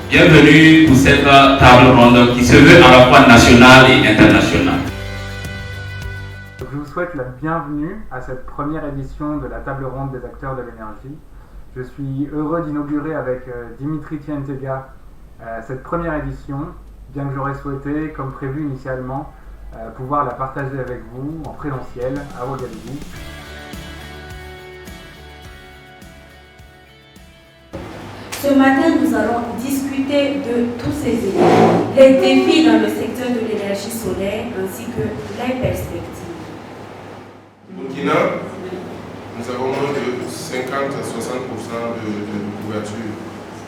Bienvenue pour cette table ronde qui se veut à la fois nationale et internationale. Je vous souhaite la bienvenue à cette première édition de la table ronde des acteurs de l'énergie. Je suis heureux d'inaugurer avec Dimitri Tientega cette première édition, bien que j'aurais souhaité, comme prévu initialement, pouvoir la partager avec vous en présentiel à Ouagadougou. Ce matin, nous allons discuter de tous ces éléments, les défis dans le secteur de l'énergie solaire ainsi que les perspectives. Au Burkina, nous avons moins de 50 à 60% de couverture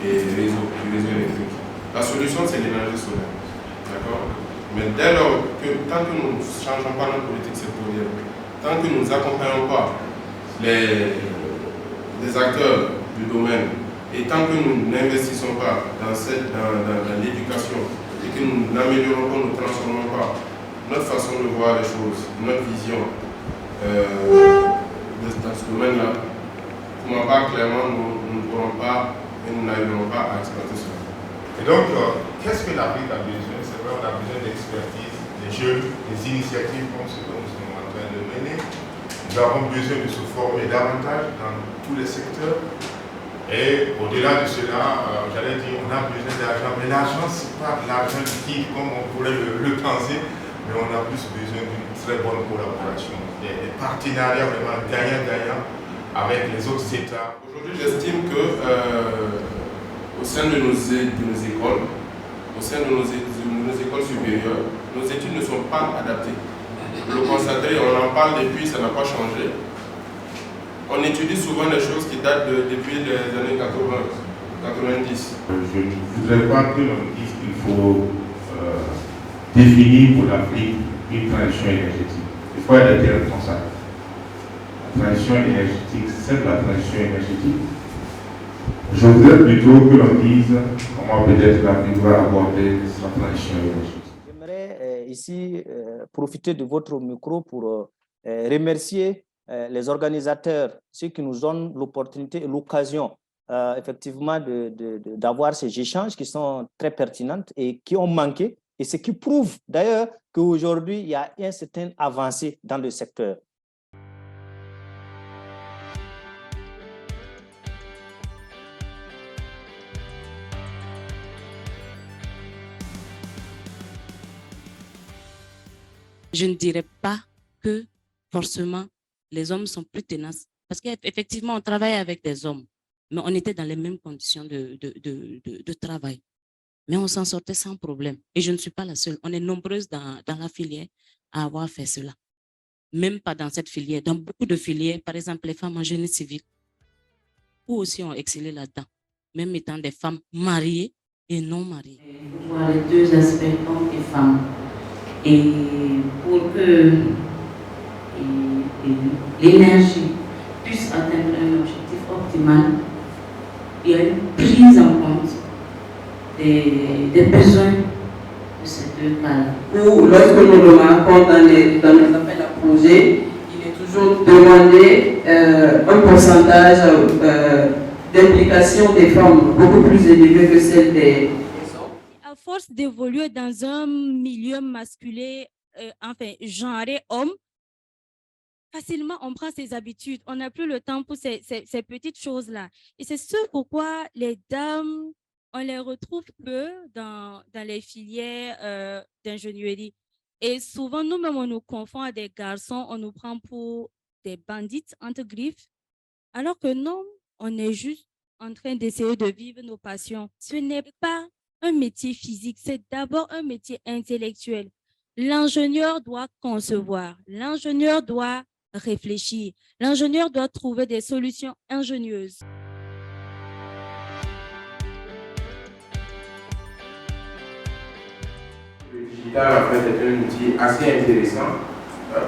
du réseau électrique. La solution, c'est l'énergie solaire. D'accord? Mais dès lors que, tant que nous ne changeons pas notre politique sectorielle, tant que nous n'accompagnons pas les acteurs du domaine, et tant que nous n'investissons pas dans l'éducation et que nous n'améliorons pas, nous ne transformons pas notre façon de voir les choses, notre vision dans ce domaine-là, pour ma part, clairement, nous ne pourrons pas et nous n'arriverons pas à exploiter cela. Et donc, qu'est-ce que l'Afrique a besoin? C'est vrai, on a besoin d'expertise, des jeunes, des initiatives comme ce que nous sommes en train de mener. Nous avons besoin de se former davantage dans tous les secteurs. Et au-delà de cela, j'allais dire, on a besoin d'argent, mais l'argent, ce n'est pas de l'argent liquide comme on pourrait le penser, mais on a plus besoin d'une très bonne collaboration, des partenariats vraiment gagnant-gagnant avec les autres États. Aujourd'hui, j'estime que au sein de nos écoles, au sein de nos écoles supérieures, nos études ne sont pas adaptées. Vous le constatez, on en parle depuis, ça n'a pas changé. On étudie souvent des choses qui datent depuis les années 90. Je ne voudrais pas que l'on dise qu'il faut définir pour l'Afrique une transition énergétique. Il faut être responsable. La transition énergétique, c'est la transition énergétique. Je voudrais plutôt que l'on dise comment peut-être l'Afrique va aborder sa transition énergétique. J'aimerais ici profiter de votre micro pour remercier les organisateurs, ceux qui nous donnent l'opportunité et l'occasion effectivement d'avoir ces échanges qui sont très pertinents et qui ont manqué, et ce qui prouve d'ailleurs qu'aujourd'hui, il y a une certaine avancée dans le secteur. Je ne dirais pas que forcément les hommes sont plus tenaces. Parce qu'effectivement, on travaille avec des hommes, mais on était dans les mêmes conditions de travail. Mais on s'en sortait sans problème. Et je ne suis pas la seule. On est nombreuses dans la filière à avoir fait cela. Même pas dans cette filière. Dans beaucoup de filières, par exemple, les femmes en génie civil, ou aussi ont excellé là-dedans, même étant des femmes mariées et non mariées. Il faut voir les deux aspects, hommes et femmes. Et pour que l'énergie puisse atteindre un objectif optimal, il y a une prise en compte des besoins de ces deux cas-là. Ou lorsque nous remarquons dans les appels à projets, il est toujours demandé un pourcentage d'implication des femmes beaucoup plus élevé que celle des hommes. À force d'évoluer dans un milieu masculin, genré homme, facilement on prend ses habitudes. On n'a plus le temps pour ces petites choses-là. Et c'est ce pourquoi les dames, on les retrouve peu dans les filières d'ingénierie. Et souvent, nous-mêmes, on nous confond à des garçons, on nous prend pour des bandites, entre griffes, alors que non, on est juste en train d'essayer de vivre nos passions. Ce n'est pas un métier physique, c'est d'abord un métier intellectuel. L'ingénieur doit concevoir, l'ingénieur doit réfléchir, l'ingénieur doit trouver des solutions ingénieuses. Le digital, en fait, est un outil assez intéressant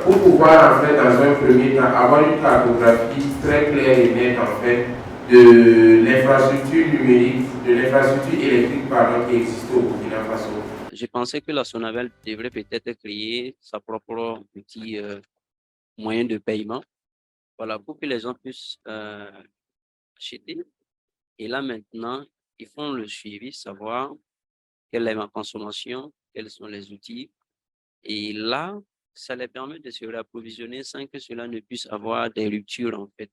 pour pouvoir, en fait, dans un premier temps, avoir une cartographie très claire et nette, en fait, de l'infrastructure numérique, de l'infrastructure électrique, pardon, qui existe au Burkina Faso. Je pensais que la Sonavel devrait peut-être créer sa propre petit moyen de paiement, voilà, pour que les gens puissent acheter. Et là maintenant, ils font le suivi, savoir quelle est ma consommation, quels sont les outils. Et là, ça les permet de se réapprovisionner sans que cela ne puisse avoir des ruptures, en fait.